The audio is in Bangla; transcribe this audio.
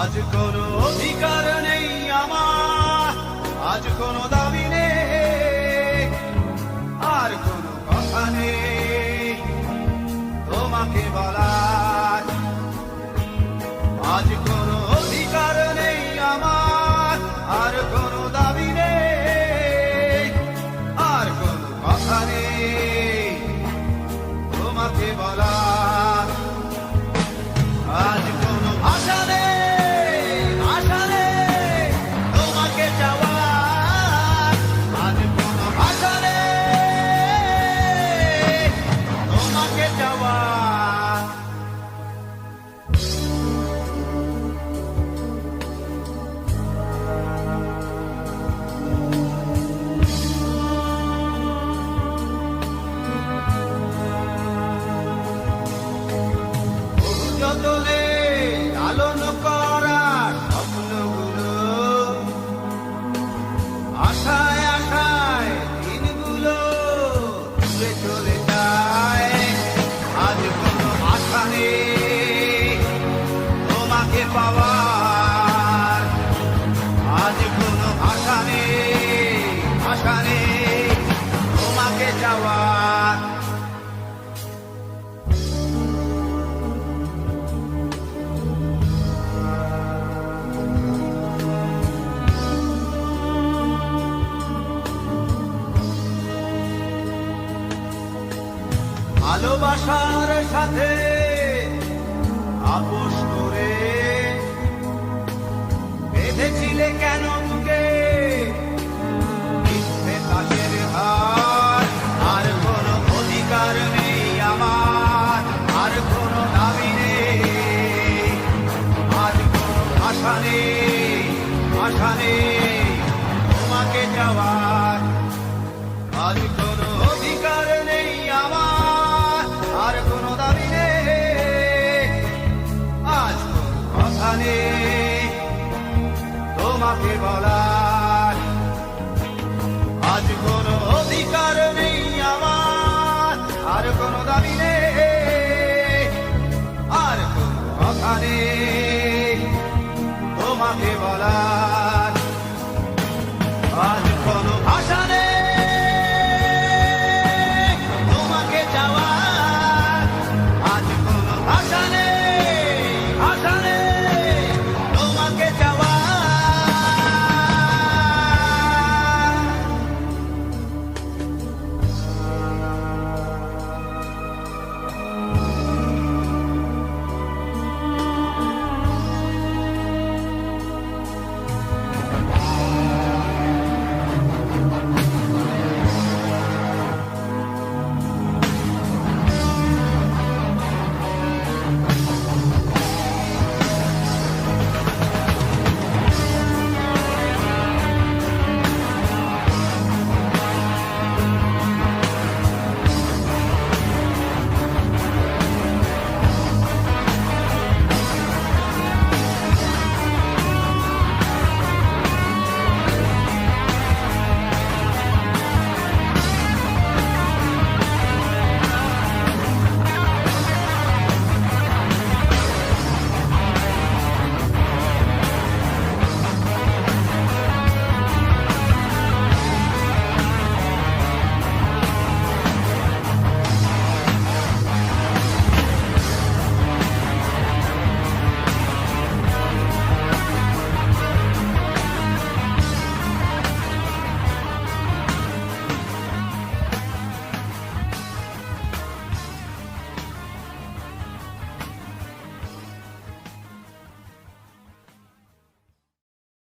আজ কোনো অধিকার নেই আমার, আজ কোনো দাবি নেই, আর কোনো কথা নেই তোমাকে বলার। আজ কোনো অধিকার নেই আমার, আর কোনো দাবি নেই, আর কোনো কথা নেই তোমাকে বলার। আজ কোনো ভাষা নেই, ভাষা নেই তোমাকে চাওয়ার। আজ কোনো ভাষা নেই তোমাকে চাওয়ার। যতনে লালন করা স্বপ্নগুলো, আশায় আশায় দিনগুলো দূরে চলে যায়। আজ কোনো আশা নেই তোমাকে পাওয়ার। আজ কোনো আশা নেই, আশা নেই তোমাকে যাওয়ার। ভালোবাসার সাথে আপোষ করে বেঁধেছিলে কেন বুকে মিথ্যে তাজের হার। আর কোনো অধিকার নেই আমার, আর কোনো দাবি নেই, আজ কোনো আশা নেই, আশা নেই তোমাকে যাওয়ার। আজ কোনো অধিকার নেই আমার, আর কোনো দাবি নেই, আজ কোনো কথা নেই তোমাকে বলার। আজ কোনো অধিকার নেই